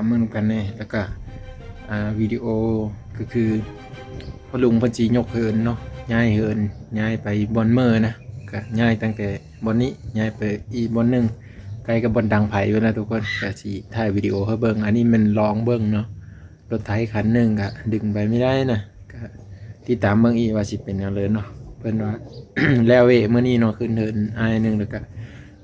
เมืองกันแน่แล้วก็วิดีโอก็คือพอลุงเพิ่นสิยกเหินเนาะย้ายเหินย้ายไปบอนเมอร์นะก็ย้ายตั้งแต่บอนนี้ย้ายไปอีกบอนหนึงไกลกับบอนดังไผอยู่นะทุกคนก็สิถ่ายวิดีโอให้เบิ่งอันนี้มันลองเบิ่งเนาะรถไถคันหนึงก็ดึงไปไม่ได้นะก็ติดตามเบิ่งอีกว่าสิเป็นแนวเลยเนาะเพิ่นว่า แล้วมื้อนี้เนาะขึ้นเหินอ้ายหนึงแล้วก็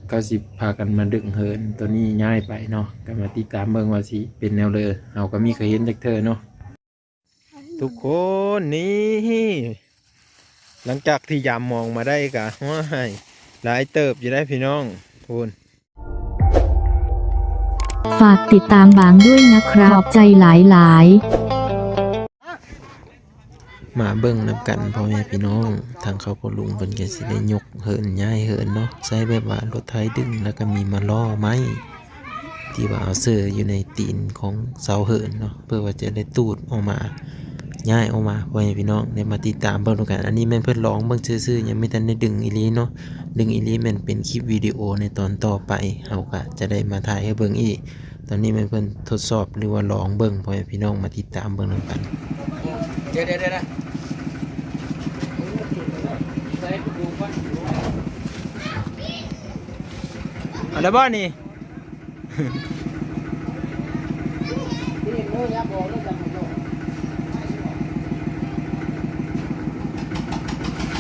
เขาสิพากันมาดึงเหินตัวนี้ย้ายไปเนาะก็มาติดตามเบิ่งว่าสิเป็นแนวเลยเฮาก็มีเคยเห็นจักเทื่อเนาะทุกคนนี่หลังจากที่ยามมองมาได้กะว้ายหลายเติบอยู่ได้พี่น้องพูน ฝากติดตามบางด้วยนะครับขอบใจหลาย มาเบิ่งนำกันพ่อแม่พี่น้องทางเขาพ่อลุงเพิ่นก็สิได้ยกเหินย้ายเหินเนาะใช้แบบว่ารถไถดึงแล้วก็มีมาล้อไม้ที่ว่าเอาเสื้ออยู่ในตีนของเสาเหินเนาะเพื่อว่าจะได้ตูดออกมาย้ายออกมาพ่อแม่พี่น้องได้มาติดตามเบิ่งด้วยกันอันนี้แม่นเพิ่นลองเบิ่งซื่อๆยังไม่ทันได้ดึงอีหลีเนาะดึงอีหลีแม่นเป็นคลิปวิดีโอในตอนต่อไปเฮาก็จะได้มาถ่ายให้เบิ่งอีกตอนนี้แม่นเพิ่นทดสอบหรือว่าลองเบิ่งพ่อแม่พี่น้องมาติดตามเบิ่งนำกันเดี๋ยวๆอะไรบ้านี่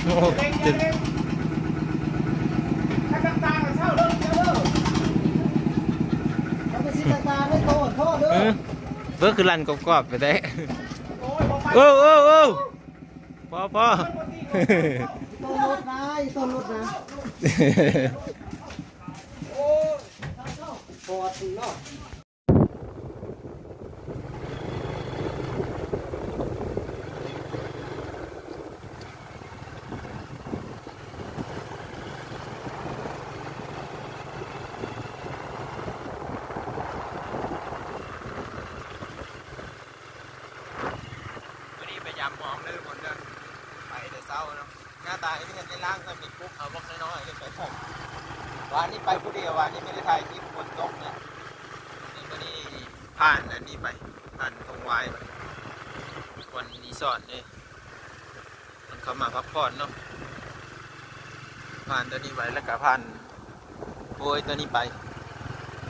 โอ้จะเบิกคือลันกรอบๆไปได้โอ้พอต้นรถนะต้นรถนะปอดถึงเนาะยามมองเลยคนเดินไปแต่เศร้าเนาะหน้าตาที่เห็นในร่างก็มีปุ๊บเอาพวกน้อยๆเลยไปผมวันนี้ไปผู้เดียววันนี้ไม่ได้ถ่ายคลิปบนโต๊ะเนี่ยนี่ก็นี่ผ่านอันนี้ไปผ่านตรงวายไปวันรีสอร์ทเนี่ยมันเข้ามาพักผ่อนเนาะผ่านตัวนี้ไปแล้วก็ผ่านโอ้ยตัวนี้ไป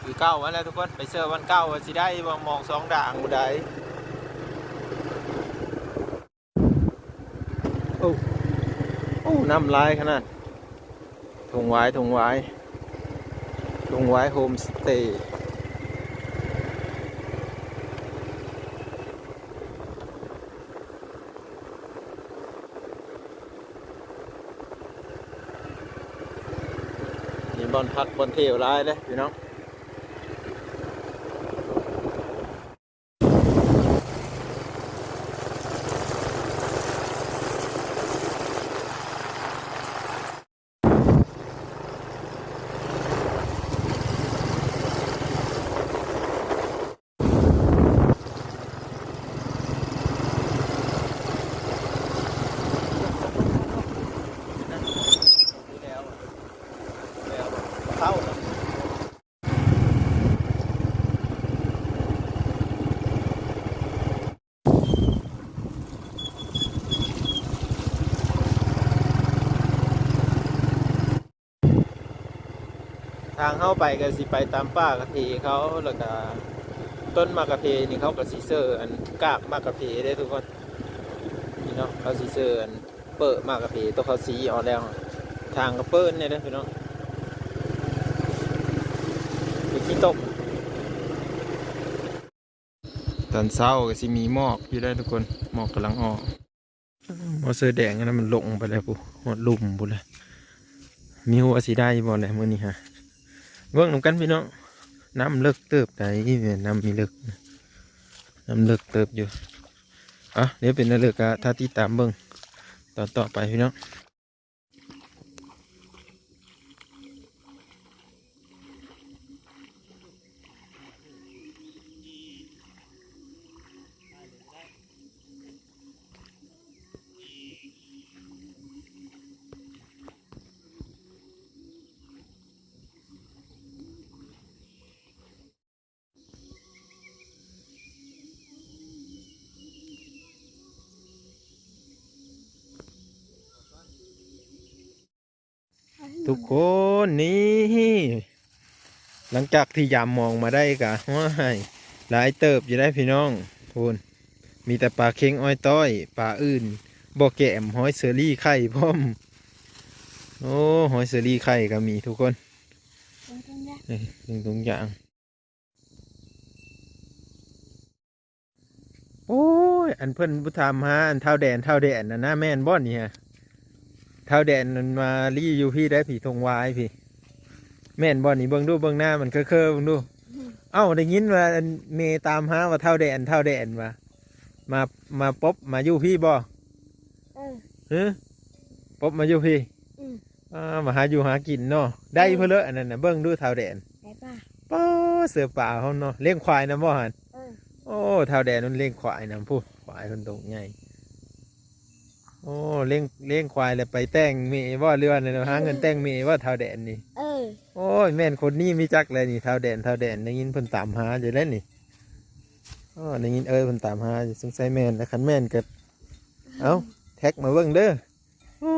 คือเก้าวันแล้วทุกคนไปเชื่อวันเก้าวันสิได้มองสองด่างบุได้โอ้น้ำลายขนาดทงไว้โฮมสเตย์นี่บอลพักบอลเที่ยวร้ายเลยพี่น้องเข้าทางเข้าไปก็สิไปตามป่ากระเพเขาแล้วก็ต้นมะกะเพนี่เขาก็สีเซอร์อันกาบมะกะเพได้ทุกคนนี่เนาะเขาสีเซอร์อันเปิดมะกะเพตัวเขาสีออกแล้วทางก็เปิ้ลเนี่ยนะพี่น้องไปขี้ตกตอนเช้าก็สิมีหมอกอยู่ได้ทุกคนหมอกกำลังออกมอเตอร์แดงนั้นมันลงไปแล้วปุ๊หมดลุ่มปุ๊เลยมีหัวสีได้บ่เลยมื่อนี้ฮะเบิ่งนำกันพี่น้องน้ำเลิกเติบแต่น้ำมีเลิกน้ำเลิกเติบอยู่เดี๋ยวเป็นเลิกอะถ้าที่ตามเบิ่งตอนต่อไปพี่น้อง ทุกคนนี่หลังจากที่ยามมองมาได้กะว้ายหลายเติบอยู่ได้พี่น้องคุณมีแต่ปลาเค็งอ้อยต้อยปลาอื่นบ่อแก้มหอยเซอรี่ไข่พร้อมโอ้หอยเซอรี่ไข่ก็มีทุกคนนี่ทุกอย่างโอ้ยอันเพิ่นพุทธามหาอันเท่าแดนนะนะแม่นบ่อนนี่ฮะเท่าแดนมันมาลี่อยู่พี่ได้ผีทงวายพี่แม่นบ่อนนี่เบิ่งดูเบิ่งหน้ามันเคอะๆเบิ่งดูเอ้าได้ยินว่าอันเมตามหาว่าเท่าแดนมาป๊บมาอยู่พี่บ่เฮ้ป๊บมาอยู่พี่มาหาอยู่หากินเนาะได้เพื่อเลอะอันนั้นน่ะเบิ่งดูเท่าแดน ได้ป่ะ ป้าเสือป่าเขาเนาะเลี้ยงควายนะบ่หัน โอ้เท่าแดนนั่นเลี้ยงควายนะพูดควายคนตรงใหญ่โอ้เลี้ยงควายแล้วไปแต่งเมย์ว่าเรือเนี่ยหาเงินแต่งเมย์ว่าเท่าแดนนี่โอ้ยแม่นคนนี้มีจักเลยนี่เท่าแดนได้ยินเพิ่นตามหาอยู่แล้วนี่อ๋อได้ยินเพิ่นตามหาสงสัยแม่นแล้วคันแม่นก็เอ้าแท็กมาเบิ่งเด้อโอ้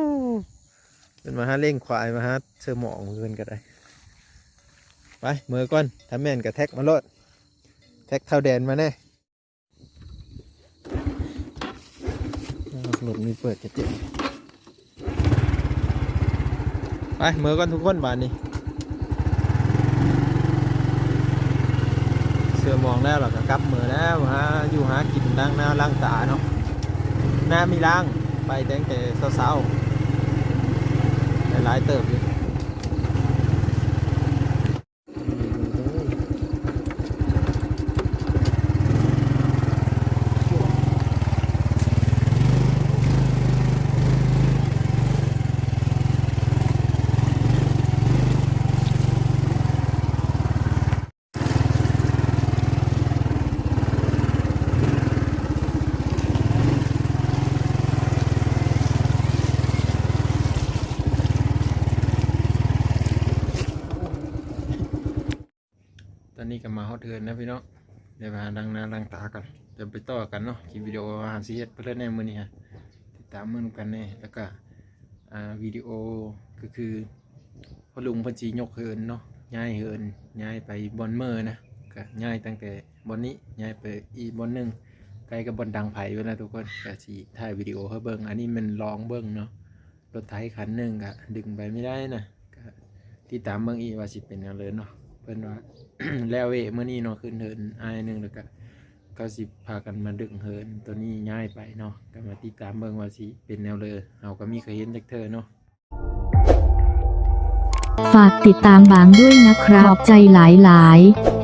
เป็นมาหาเลี้ยงควายมาหาเชื่อหมองเพิ่นก็ได้ไปมือก่อนถ้าแม่นก็แท็กมาโลดแท็กเท่าแดนมาแน่หลุดมีเปิดจะเจ็บไปมือก่อนทุกคนบ้านนี้เสือมองแล้วหรอกกลับมือแล้วหาอยู่หากินล้างหน้าล้างตาเนาะหน้ามีล้างไปแต่งแต่เช้าหลายเติบอยู่ตอนนี้ก็มาฮอตเทิร์นนะพี่น้องเดี๋ยวมาดังหน้าดังตากันเดี๋ยวไปต่อกันเนาะคลิปวิดีโออาหารซีเฮ็ดเพื่อนในมือนี้ฮะติดตามมือกันแน่แล้วก็วิดีโอก็คือพอลุงเพันจียกเฮินเนาะย้ายเฮินย้ายไปบอนเมอร์นะก็ย้ายตั้งแต่บอนนี้ย้ายไปอีบอนหนึ่งใกล้กับบอนดังไผ่ไว้แล้วทุกคนก็สีถ่ายวิดีโอให้เบิ้งอันนี้มันลองเบิ้งเนาะรถไถคันหนึ่งก็ดึงไปไม่ได้นะก็ติดตามเบิ้งอีว่าสิเป็นอะไรเนาะเพิ่นว่า แล้วเมื่อนี้เนาะขึ้นเฮินอายหนึ่งแล้วก็สิพากันมาดึงเฮินตัวนี้ย้ายไปเนาะก็มาติดตามเบิ่งว่าสิเป็นแนวเลยเราก็มีเคยเห็นจากเธอเนาะ ฝากติดตามบางด้วยนะครับขอบใจหลายๆ